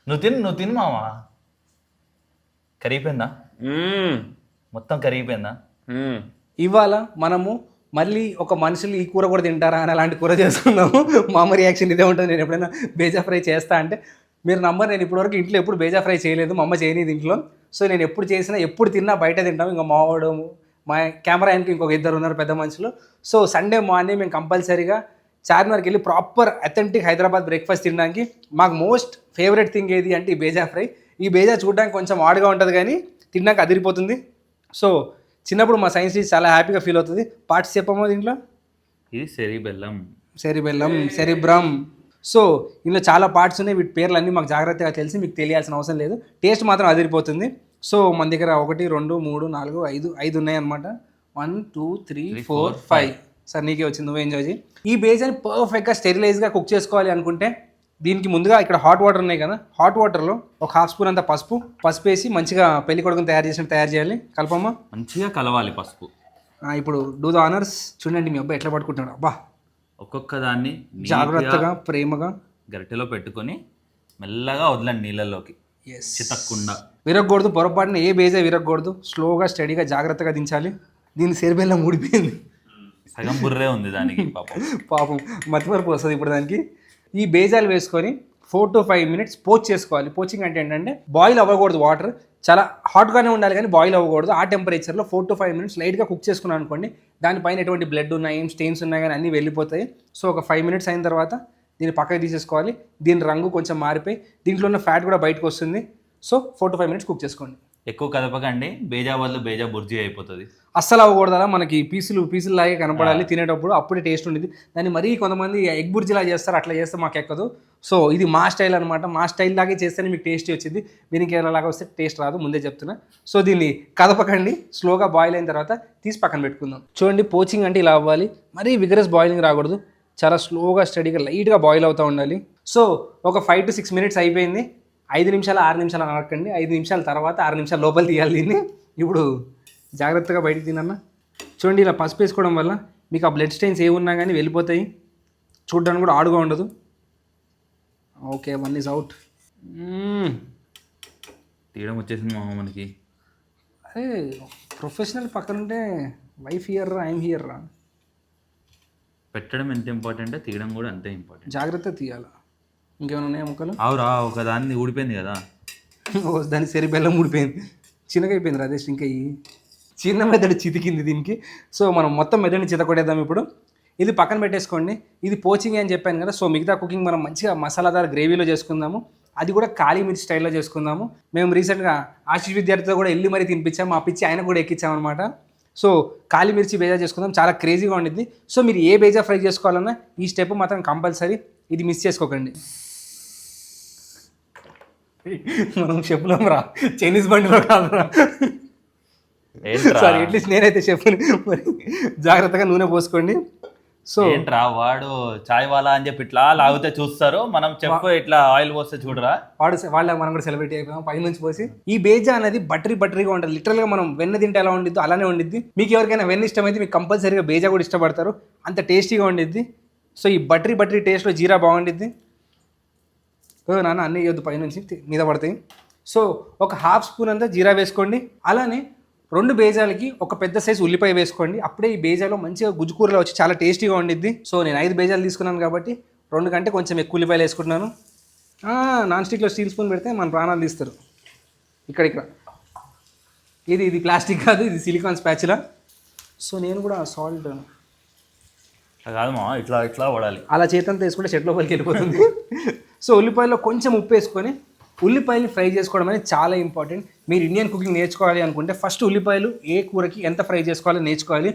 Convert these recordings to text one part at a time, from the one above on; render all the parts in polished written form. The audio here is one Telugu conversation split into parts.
నువ్వు తిను మావా. కరిగిపోయిందా? మొత్తం కరిగిపోయిందా? ఇవాళ మనము మళ్ళీ ఒక మనుషులు ఈ కూర కూడా తింటారా అని అలాంటి కూర చేసుకున్నాము. మా అమ్మ రియాక్షన్ ఇదే ఉంటుంది. నేను ఎప్పుడైనా బేజా ఫ్రై చేస్తా అంటే మీరు నమ్మరు, నేను ఇప్పటివరకు ఇంట్లో ఎప్పుడు బేజా ఫ్రై చేయలేదు. మా అమ్మ చేయలేదు ఇంట్లో. సో నేను ఎప్పుడు చేసినా ఎప్పుడు తిన్నా బయట తింటాము. ఇంకా మావాడు మా కెమెరా ఆయనకి ఇంకొక ఇద్దరు ఉన్నారు పెద్ద మనుషులు. సో సండే మార్నింగ్ మేము కంపల్సరీగా చార్మినార్కి వెళ్ళి ప్రాపర్ అథెంటిక్ హైదరాబాద్ బ్రేక్ఫాస్ట్ తినడానికి మాకు మోస్ట్ ఫేవరెట్ థింగ్ ఏది అంటే ఈ బేజా ఫ్రై. ఈ బేజా చూడడానికి కొంచెం ఆడుగా ఉంటుంది కానీ తిన్నాక అదిరిపోతుంది. సో చిన్నప్పుడు మా సైన్స్ టీచర్ చాలా హ్యాపీగా ఫీల్ అవుతుంది. పార్ట్స్ చెప్పమో దీంట్లో. ఇది సెరిబెల్లం, సెరిబ్రమ్. సో ఇందులో చాలా పార్ట్స్ ఉన్నాయి. వీటి పేర్లు అన్నీ మాకు జాగ్రత్తగా తెలిసి మీకు తెలియాల్సిన అవసరం లేదు. టేస్ట్ మాత్రం అదిరిపోతుంది. సో మన దగ్గర 1 2 3 4 5 ఉన్నాయన్నమాట. 1 2 3 4 5. సార్ నీకే వచ్చింది, నువ్వే ఎంజాయ్ చేయి. ఈ బేజాని పర్ఫెక్ట్గా స్టెరిలైజ్గా కుక్ చేసుకోవాలి అనుకుంటే దీనికి ముందుగా ఇక్కడ హాట్ వాటర్ ఉన్నాయి కదా, హాట్ వాటర్లో ఒక ½ స్పూన్ అంత పసుపు వేసి మంచిగా పెళ్లి కొడుకుని తయారు చేయాలి. కలపమ్మా, మంచిగా కలవాలి పసుపు. ఇప్పుడు డూ ద ఆనర్స్. చూడండి మీ అబ్బాయి ఎట్లా పట్టుకుంటున్నాడు. అబ్బా, ఒక్కొక్క దాన్ని జాగ్రత్తగా ప్రేమగా గరిటెలో పెట్టుకొని మెల్లగా వదలండి నీళ్ళలోకి, చితక్కుండా. విరగకూడదు, పొరపాటున ఏ బేజా విరగకూడదు. స్లోగా స్టడీగా జాగ్రత్తగా దించాలి. దీని సెరిబెల్లం ఊడిపోయింది, సగం బుర్రే ఉంది దానికి. పాపం మతిమరుపు వస్తుంది ఇప్పుడు దానికి. ఈ బేజాలు వేసుకొని 4 to 5 minutes పోచ్ చేసుకోవాలి. పోచింగ్ అంటే ఏంటంటే బాయిల్ అవ్వకూడదు, వాటర్ చాలా హాట్గానే ఉండాలి కానీ బాయిల్ అవ్వకూడదు. ఆ టెంపరేచర్లో 4 to 5 minutes లైట్గా కుక్ చేసుకున్నాను అనుకోండి, దానిపైన ఎటువంటి బ్లడ్ ఉన్నాయి, ఏం స్టెయిన్స్ ఉన్నాయి కానీ అన్నీ వెళ్ళిపోతాయి. సో ఒక 5 minutes అయిన తర్వాత దీన్ని పక్కకి తీసేసుకోవాలి. దీని రంగు కొంచెం మారిపోయి దీంట్లో ఉన్న ఫ్యాట్ కూడా బయటకు వస్తుంది. సో 4 to 5 minutes కుక్ చేసుకోండి. ఎక్కువ కదపకండి, బేజా వల్ల బేజా బుర్జీ అయిపోతుంది. అస్సలు అవ్వకూడదు అలా, మనకి పీసులు లాగే కనపడాలి తినేటప్పుడు, అప్పుడే టేస్ట్ ఉండేది. దాన్ని మరీ కొంతమంది ఎగ్ బుర్జీలా చేస్తారు, అట్లా చేస్తే మాకు ఎక్కదు. సో ఇది మా స్టైల్ అనమాట. మా స్టైల్ లాగే చేస్తేనే మీకు టేస్ట్ వచ్చింది. మీరు ఇంకేలాగా వస్తే టేస్ట్ రాదు, ముందే చెప్తున్నా. సో దీన్ని కదపకండి, స్లోగా బాయిల్ అయిన తర్వాత తీసి పక్కన పెట్టుకుందాం. చూడండి, పోచింగ్ అంటే ఇలా అవ్వాలి, మరీ విగరస్ బాయిలింగ్ రాకూడదు. చాలా స్లోగా స్టడీగా లైట్గా బాయిల్ అవుతూ ఉండాలి. సో ఒక 5 to 6 minutes అయిపోయింది. 5 నిమిషాలు 6 నిమిషాలు అనకండి, 5 నిమిషాల తర్వాత 6 నిమిషాలు లోపల తీయాలి దీన్ని. ఇప్పుడు జాగ్రత్తగా బయటికి తినన్నా. చూడండి, ఇలా పసుపు వేసుకోవడం వల్ల మీకు ఆ బ్లడ్ స్టెయిన్స్ ఏమున్నా కానీ వెళ్ళిపోతాయి. చూడడానికి కూడా ఆడుగా ఉండదు. Okay, 1 is out. తీయడం వచ్చేసింది మా మనకి. అరే ప్రొఫెషనల్ పక్కనుంటే వైఫ్ హియర్ రా, ఐఎమ్ హియర్ రా. పెట్టడం ఎంత ఇంపార్టెంట్, తీయడం కూడా అంతే ఇంపార్టెంట్. జాగ్రత్త తీయాలా. ఇంకేమైనా ఉన్నాయా ముక్కలు? అవురా, ఒక దాన్ని ఊడిపోయింది కదా, దాని సెరిబెల్లం ఊడిపోయింది, చిన్నగా అయిపోయింది రాజేష్. ఇంకా ఈ చిన్న మెదడు చితికింది దీనికి. సో మనం మొత్తం మెదడుని చితకొడేద్దాం ఇప్పుడు. ఇది పక్కన పెట్టేసుకోండి. ఇది పోచింగ్ అని చెప్పాను కదా. సో మిగతా కుకింగ్ మనం మంచిగా మసాలాదార్ గ్రేవీలో చేసుకుందాము. అది కూడా కాళీ మిర్చి స్టైల్లో చేసుకుందాము. మేము రీసెంట్గా ఆశీష్ విద్యార్థితో కూడా వెళ్ళి మరీ తినిపించాము, మా పిచ్చి ఆయన కూడా ఎక్కించామన్నమాట. సో కాళీ మిర్చి బేజా చేసుకుందాం, చాలా క్రేజీగా ఉండిద్ది. సో మీరు ఏ బేజా ఫ్రై చేసుకోవాలన్నా ఈ స్టెప్ మాత్రం కంపల్సరీ, ఇది మిస్ చేసుకోకండి. మనం చెప్పులం రా, చైనీస్ బండిలో కాదురా. సారీ, అట్లీస్ట్ నేనైతే చెప్పుని. మరి జాగ్రత్తగా నూనె పోసుకోండి. సో ఏంట్రా వాడు చాయ్ వాలా అని చెప్పి ఇట్లా లాగితే చూస్తారు, మనం చెప్పు ఇట్లా ఆయిల్ పోస్తే చూడరా. వాళ్ళ మనం కూడా సెలబ్రిటీ అయిపోయాం పై నుంచి పోసి. ఈ బేజా అనేది బటరీగా ఉంటుంది. లిటరల్గా మనం వెన్న తింటే ఎలా ఉండిద్దో అలానే ఉండిద్ది. మీకు ఎవరికైనా వెన్న ఇష్టమైతే మీకు కంపల్సరీగా బేజా కూడా ఇష్టపడతారు, అంత టేస్టీగా ఉండిద్ది. సో ఈ బటరీ టేస్ట్లో జీరా బాగుండిద్ది. నాన్న అన్నీ ఇవ్వద్దు, పైనుంచి మీద పడతాయి. సో ఒక ½ స్పూన్ అంతా జీరా వేసుకోండి. అలానే 2 బేజాలకి ఒక పెద్ద సైజు ఉల్లిపాయ వేసుకోండి. అప్పుడే ఈ బేజాలో మంచిగా గుజ్జుకూరలో వచ్చి చాలా టేస్టీగా ఉండిద్ది. సో నేను 5 బేజాలు తీసుకున్నాను కాబట్టి 2 కంటే కొంచెం ఎక్కువ ఉల్లిపాయలు వేసుకుంటున్నాను. నాన్ స్టిక్లో స్టీల్ స్పూన్ పెడితే మన ప్రాణాలు తీస్తారు. ఇక్కడ ఇది ప్లాస్టిక్ కాదు, ఇది సిలికాన్ స్పాచులా. సో నేను కూడా సాల్ట్ కాదు మా, ఇట్లా పడాలి. అలా చేతంతా వేసుకుంటే చెట్ల లోపలికి వెళ్ళిపోతుంది. సో ఉల్లిపాయలో కొంచెం ఉప్పు వేసుకొని ఉల్లిపాయలు ఫ్రై చేసుకోవడం అనేది చాలా ఇంపార్టెంట్. మీరు ఇండియన్ కుకింగ్ నేర్చుకోవాలి అనుకుంటే ఫస్ట్ ఉల్లిపాయలు ఏ కూరకి ఎంత ఫ్రై చేసుకోవాలో నేర్చుకోవాలి.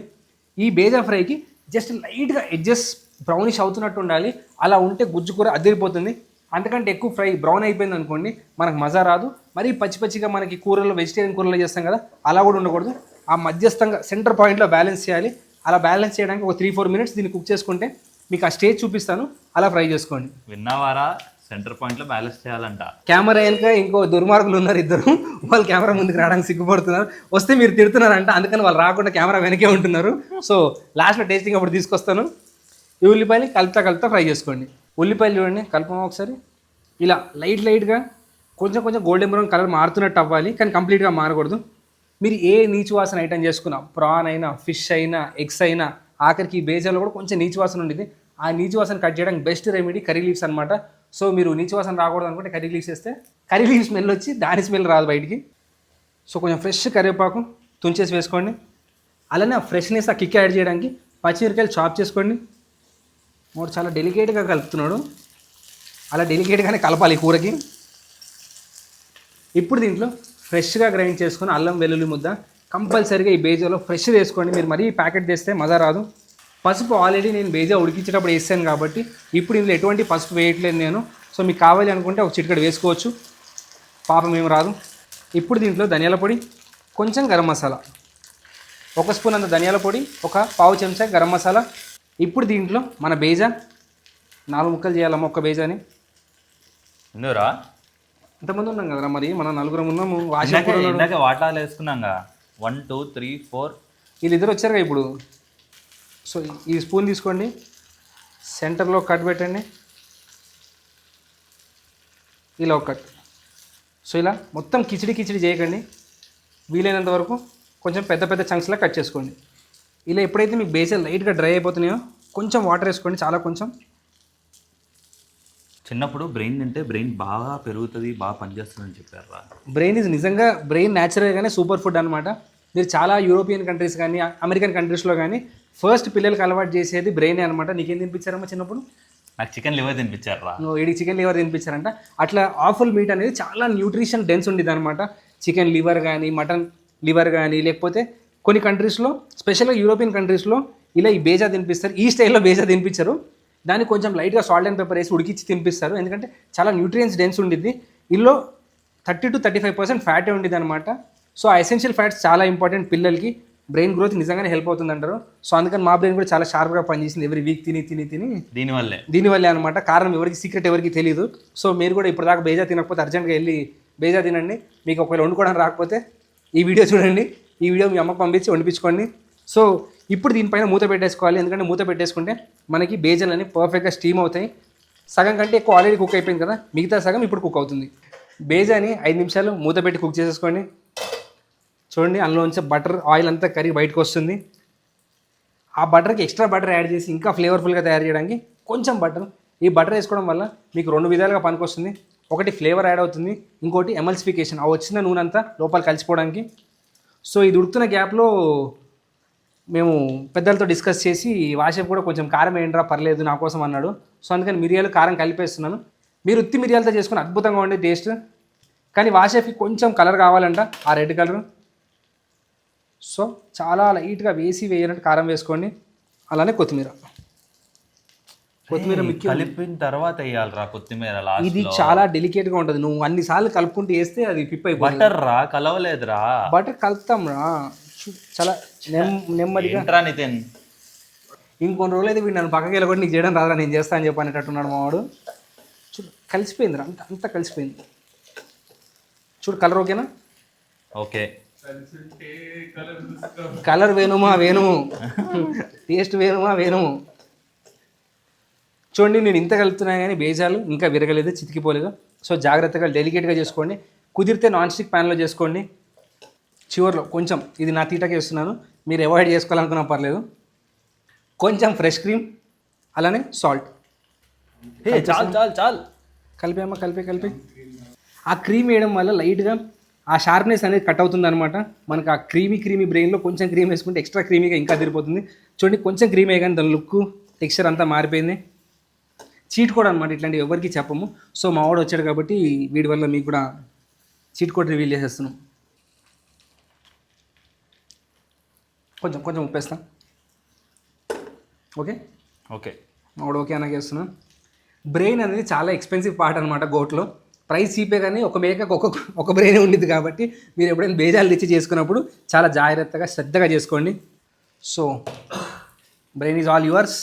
ఈ బేజా ఫ్రైకి జస్ట్ లైట్గా ఎడ్జెస్ బ్రౌనిష్ అవుతున్నట్టు ఉండాలి. అలా ఉంటే గుజ్జు కూర అదిరిపోతుంది. అంతకంటే ఎక్కువ ఫ్రై బ్రౌన్ అయిపోయింది అనుకోండి, మనకు మజా రాదు. మరీ పచ్చిగా మనకి కూరల్లో వెజిటేరియన్ కూరలో చేస్తాం కదా, అలా కూడా ఉండకూడదు. ఆ మధ్యస్థంగా సెంటర్ పాయింట్లో బ్యాలెన్స్ చేయాలి. అలా బ్యాలెన్స్ చేయడానికి ఒక 3-4 minutes దీన్ని కుక్ చేసుకుంటే మీకు ఆ స్టేజ్ చూపిస్తాను, అలా ఫ్రై చేసుకోండి. విన్నావారా, సెంటర్ పాయింట్లో బ్యాలెన్స్ చేయాలంట. కెమెరా వెనుక ఇంకో దుర్మార్గులు ఉన్నారు ఇద్దరు, వాళ్ళు కెమెరా ముందుకు రావడానికి సిగ్గుపడుతున్నారు. వస్తే మీరు తిడుతున్నారంట, అందుకని వాళ్ళు రాకుండా కెమెరా వెనకే ఉంటున్నారు. సో లాస్ట్లో టేస్టింగ్ అప్పుడు తీసుకొస్తాను. ఈ ఉల్లిపాయలు కలుపుతా ఫ్రై చేసుకోండి. ఉల్లిపాయలు చూడండి, కలుపుమా ఒకసారి. ఇలా లైట్గా కొంచెం కొంచెం గోల్డెన్ బ్రౌన్ కలర్ మారుతున్నట్టు అవ్వాలి, కానీ కంప్లీట్గా మారకూడదు. మీరు ఏ నీచు వాసన ఐటమ్ చేసుకున్నా, ప్రాన్ అయినా, ఫిష్ అయినా, ఎగ్స్ అయినా, ఆఖరికి ఈ బేజాలో కూడా కొంచెం నీచు వాసన ఉండేది. ఆ నీచు వాసన కట్ చేయడానికి బెస్ట్ రెమెడీ కర్రీ లీవ్స్ అనమాట. సో మీరు నీచు వాసన రాకూడదు అనుకుంటే కర్రీ లీవ్స్ వేస్తే కర్రీ లీవ్స్ స్మెల్ వచ్చి దాని స్మెల్ రాదు బయటికి. సో కొంచెం ఫ్రెష్ కరివేపాకు తుంచేసి వేసుకోండి. అలానే ఆ ఫ్రెష్నెస్, ఆ కిక్ యాడ్ చేయడానికి పచ్చిమిరకాయలు చాప్ చేసుకోండి. వాడు చాలా డెలికేట్గా కలుపుతున్నాడు, అలా డెలికేట్గానే కలపాలి ఈ కూరకి. ఇప్పుడు దీంట్లో ఫ్రెష్గా గ్రైండ్ చేసుకొని అల్లం వెల్లుల్లి ముద్ద కంపల్సరీగా ఈ బేజాలో ఫ్రెష్ వేసుకోండి. మీరు మరీ ప్యాకెట్ తెస్తే మజా రాదు. పసుపు ఆల్రెడీ నేను బేజా ఉడికించేటప్పుడు వేసాను కాబట్టి ఇప్పుడు ఇందులో ఎటువంటి పసుపు వేయట్లేదు నేను. సో మీకు కావాలి అనుకుంటే ఒక చిటికెడు వేసుకోవచ్చు, పాపం ఏం రాదు. ఇప్పుడు దీంట్లో ధనియాల పొడి, కొంచెం గరం మసాలా, 1 స్పూన్ అంత ధనియాల పొడి, 1 పావు చెంచా గరం మసాలా. ఇప్పుడు దీంట్లో మన బేజా 4 ముక్కలు చేయాలమ్మ ఒక్క బేజాని. ఎందుకురా ఇంతమంది ఉన్నాం కదరా, మరి మనం 4 ఉన్నాము. ఇందాక వాటాలు వేసుకున్నాగా 1 2 3 4 వీళ్ళిద్దరు వచ్చారుగా ఇప్పుడు. సో ఈ స్పూన్ తీసుకోండి, సెంటర్లో కట్ పెట్టండి, ఇలా ఒక కట్. సో ఇలా మొత్తం కిచిడి చేయకండి, వీలైనంత వరకు కొంచెం పెద్ద పెద్ద చంక్స్లా కట్ చేసుకోండి. ఇలా ఎప్పుడైతే మీకు బేసాలు లైట్గా డ్రై అయిపోతున్నాయో కొంచెం వాటర్ వేసుకోండి, చాలా కొంచెం. చిన్నప్పుడు బ్రెయిన్ తింటే బ్రెయిన్ బాగా పెరుగుతుంది, బాగా పనిచేస్తుందని చెప్పారు. బ్రెయిన్ న్యాచురల్గానే సూపర్ ఫుడ్ అనమాట. మీరు చాలా యూరోపియన్ కంట్రీస్ కానీ అమెరికన్ కంట్రీస్లో కానీ ఫస్ట్ పిల్లలకి అలవాటు చేసేది బ్రెయినే అనమాట. నీకేం తినిపించారమ్మా చిన్నప్పుడు? నాకు చికెన్ లివర్ తినిపించారా. వీడికి చికెన్ లివర్ తినిపించారంట. అట్లా ఆఫుల్ మీట్ అనేది చాలా న్యూట్రిషన్ డెన్స్ ఉండేది అనమాట. చికెన్ లివర్ కానీ, మటన్ లివర్ కానీ, లేకపోతే కొన్ని కంట్రీస్లో, స్పెషల్గా యూరోపియన్ కంట్రీస్లో ఇలా ఈ బేజా తినిపిస్తారు. ఈ స్టైల్లో బేజా తినిపించరు, దాన్ని కొంచెం లైట్గా సాల్ట్ అండ్ పెప్పర్ వేసి ఉడికించి తినిపిస్తారు. ఎందుకంటే చాలా న్యూట్రియన్స్ డెన్స్ ఉండిద్ది. ఇందులో 30 to 35% ఫ్యాటే ఉండిద్ది అనమాట. సో ఆ ఎసెన్షియల్ ఫ్యాట్స్ చాలా ఇంపార్టెంట్ పిల్లలకి. బ్రెయిన్ గ్రోత్ నిజంగానే హెల్ప్ అవుతుంది అంటారు. సో అందుకని మా బ్రెయిన్ కూడా చాలా షార్ప్గా పనిచేసింది ఎవ్రీ వీక్ తిని దీనివల్లే అనమాట. కారణం ఎవరికి సీక్రెట్ ఎవరికి తెలియదు. సో మీరు కూడా ఇప్పుడు దాకా బేజా తినకపోతే అర్జెంట్గా వెళ్ళి బేజా తినండి. మీకు ఒకవేళ వండుకోవడం రాకపోతే ఈ వీడియో చూడండి, ఈ వీడియో మీ అమ్మకు పంపించి వండిపించుకోండి. సో ఇప్పుడు దీనిపైన మూత పెట్టేసుకోవాలి, ఎందుకంటే మూత పెట్టేసుకుంటే మనకి బేజాలు అనేవి పర్ఫెక్ట్గా స్టీమ్ అవుతాయి. సగం కంటే ఎక్కువ ఆల్రెడీ కుక్ అయిపోయింది కదా, మిగతా సగం ఇప్పుడు కుక్ అవుతుంది. బేజాని 5 నిమిషాలు మూత పెట్టి కుక్ చేసేసుకోండి. చూడండి, అందులోంచి బటర్ ఆయిల్ అంతా కరిగి బయటకు వస్తుంది. ఆ బటర్కి ఎక్స్ట్రా బటర్ యాడ్ చేసి ఇంకా ఫ్లేవర్ఫుల్గా తయారు చేయడానికి కొంచెం బటర్. ఈ బటర్ వేసుకోవడం వల్ల మీకు 2 విధాలుగా పనికొస్తుంది. ఒకటి ఫ్లేవర్ యాడ్ అవుతుంది, ఇంకోటి ఎమల్సిఫికేషన్, ఆ వచ్చిన నూనె అంతా లోపల కలిసిపోవడానికి. సో ఇది ఉడుకుతున్న గ్యాప్లో మేము పెద్దలతో డిస్కస్ చేసి వాషేపు కూడా కొంచెం కారం ఏంట్రా పర్లేదు నా కోసం అన్నాడు. సో అందుకని మిరియాలు కారం కలిపేస్తున్నాను. మీరు ఉత్తి మిరియాలతో చేసుకుని అద్భుతంగా ఉండే టేస్ట్. కానీ వాషేఫ్కి కొంచెం కలర్ కావాలంట, ఆ రెడ్ కలర్. సో చాలా లైట్గా వేయనట్టు కారం వేసుకోండి. అలానే కొత్తిమీర కలిపిన తర్వాత వేయాలరా కొత్తిమీర. ఇది చాలా డెలికేట్గా ఉంటుంది. నువ్వు అన్నిసార్లు కలుపుకుంటూ వేస్తే అది పిప్ అయిపోతుంది. బటర్ రా కలవలేదురా. బటర్ కలుపుతాం రా, చాలా నెమ్మదిగా. ఇంకొన్ని రోజులు అయితే వీడు నన్ను పక్కకి వెళ్ళకుండా నీకు చేయడం రాదురా, నేను చేస్తా అని చెప్పి అనేటట్టున్నాడు మావాడు. చూడు కలిసిపోయింది రా, అంతా కలిసిపోయింది. చూడు కలర్ ఓకేనా? ఓకే. కలర్ వేణుమా వేణుము, టేస్ట్ వేణుము. చూడండి, నేను ఇంత కలుపుతున్నా కానీ బేజాలు ఇంకా విరగలేదు, చితికిపోలేదు. సో జాగ్రత్తగా డెలికేట్గా చేసుకోండి. కుదిరితే నాన్ స్టిక్ ప్యాన్లో చేసుకోండి. చివర్లో కొంచెం, ఇది నా తీటకే ఇస్తున్నాను, మీరు అవాయిడ్ చేసుకోవాలనుకున్నా పర్లేదు, కొంచెం ఫ్రెష్ క్రీమ్, అలానే సాల్ట్. చాలు కలిపి కలిపి. ఆ క్రీమ్ వేయడం వల్ల లైట్గా ఆ షార్ప్నెస్ అనేది కట్ అవుతుంది అనమాట. మనకు ఆ క్రీమీ బ్రెయిన్లో కొంచెం క్రీమ్ వేసుకుంటే ఎక్స్ట్రా క్రీమీగా ఇంకా అదిరిపోతుంది. చూడండి, కొంచెం క్రీమ్ వేయగానే దాని లుక్, టెక్స్చర్ అంతా మారిపోయింది. చీట్ కోడ్ అనమాట, ఇట్లాంటివి ఎవరికి చెప్పము. సో మా వాడు వచ్చాడు కాబట్టి వీడి వల్ల మీకు కూడా చీట్ కోడ్ రివీల్ చేసేస్తున్నాం. కొంచెం ఉప్పేస్తా. ఓకే మా వాడు ఓకే అన్నకి వేస్తున్నాను. బ్రెయిన్ అనేది చాలా ఎక్స్పెన్సివ్ పార్ట్ అనమాట గోట్లో. ప్రైస్ చీపే కానీ ఒక మేకకు ఒక బ్రెయిన్ ఉండిద్ది కాబట్టి మీరు ఎప్పుడైనా బేజాలు తెచ్చి చేసుకున్నప్పుడు చాలా జాగ్రత్తగా శ్రద్ధగా చేసుకోండి. So brain is all yours.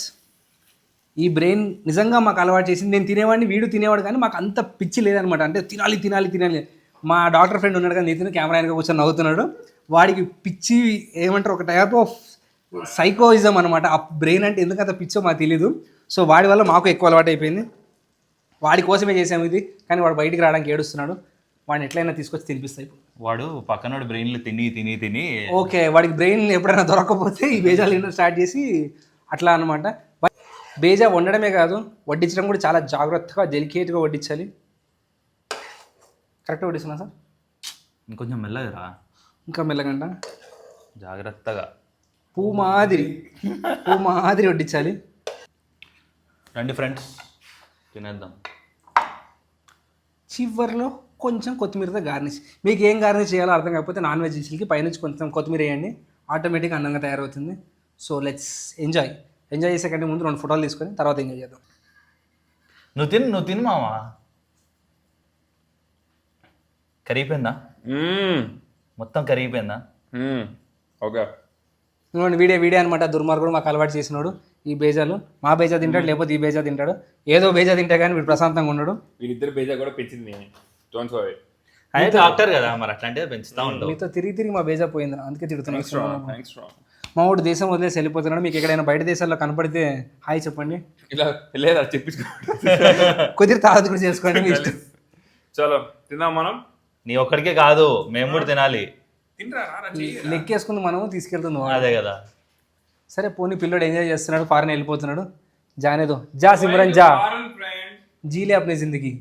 ఈ బ్రెయిన్ నిజంగా మాకు అలవాటు చేసింది. నేను తినేవాడిని, వీడు తినేవాడు, కానీ మాకు అంత పిచ్చి లేదనమాట. అంటే తినాలి. మా డాక్టర్ ఫ్రెండ్ ఉన్నాడు కదా, నితిన్, కెమెరా వెనక కూర్చొని నవ్వుతున్నాడు. వాడికి పిచ్చి ఏమంటారు, ఒక టైప్ ఆఫ్ సైకోయిజం అనమాట. ఆ బ్రెయిన్ అంటే ఎందుకంత పిచ్చో మాకు తెలీదు. సో వాడి వల్ల మాకు ఎక్కువ అలవాటు అయిపోయింది. వాడి కోసమే చేసాము ఇది, కానీ వాడు బయటికి రావడానికి ఏడుస్తున్నాడు. వాడిని ఎట్లయినా తీసుకొచ్చి తినిపిస్తాయి. వాడు పక్కనోడు బ్రెయిన్లు తిని తిని తిని ఓకే, వాడికి బ్రెయిన్ ఎప్పుడైనా దొరకకపోతే ఈ బేజాలు తినడం స్టార్ట్ చేసి అట్లా అనమాట. బేజా వండడమే కాదు, వడ్డించడం కూడా చాలా జాగ్రత్తగా డెలికేట్గా వడ్డించాలి. కరెక్ట్గా వడ్డిస్తున్నా సార్? ఇంకొంచెం మెల్లగా ఇంకా మెల్లగంట, జాగ్రత్తగా పూ మాదిరి వడ్డించాలి. రండి ఫ్రెండ్స్, తినేద్దాం. చివర్లో కొంచెం కొత్తిమీరతో గార్నిష్. మీకు ఏం గార్నిష్ చేయాలో అర్థం కాకపోతే నాన్ వెజ్ డిష్లకి పైనుంచి కొంచెం కొత్తిమీర వేయండి, ఆటోమేటిక్గా అందంగా తయారవుతుంది. సో లెట్స్ ఎంజాయ్ చేసే కంటే ముందు 2 ఫోటోలు తీసుకొని తర్వాత ఎంజాయ్ చేద్దాం. నువ్వు తిను మామా. కరిగిపోయిందా? మొత్తం కరిగిపోయిందా? ఓకే, ఇంకోండి వీడియో అనమాట. దుర్మార్గుడు మాకు అలవాటు చేసినాడు ఈ బేజాలు. మా బేజా తింటాడు, లేకపోతే ఈ బేజా తింటాడు. ఏదో బేజా తింటే కానీ వీడు ప్రశాంతంగా ఉండడు. వీళ్ళిద్దరు బేజా కూడా పెంచింది నేనే. Don't worry. అయితే డాక్టర్ కదా, మరి అట్లాంటిదే పెంచుతా ఉండవు. మీతో తిరిగి మా బేజా పోయింది, అందుకే తిడుతున్నాను. థ్యాంక్స్. మా వాడు దేశం వదిలేసి వెళ్ళిపోతున్నాడు. మీకు ఎక్కడైనా బయట దేశాల్లో కనపడితే హాయ్ చెప్పండి. ఇలా లేదా చెప్పించుకో. కొద్దిగా తాగదు కూడా చేసుకోండి మీ ఇష్టం. చలో తిందాం మనం. నీ ఒక్కడికే కాదు, మేము కూడా తినాలి. లెక్కేసుకుని మనము తీసుకెళ్తుంది వాడు. అదే కదా. సరే పోనీ, పిల్లడు ఎంజాయ్ చేస్తున్నాడు, ఫారెన్ వెళ్ళిపోతున్నాడు. జానేదో జా సిమ్రన్ జా, జీలే అప్నే జిందగీ.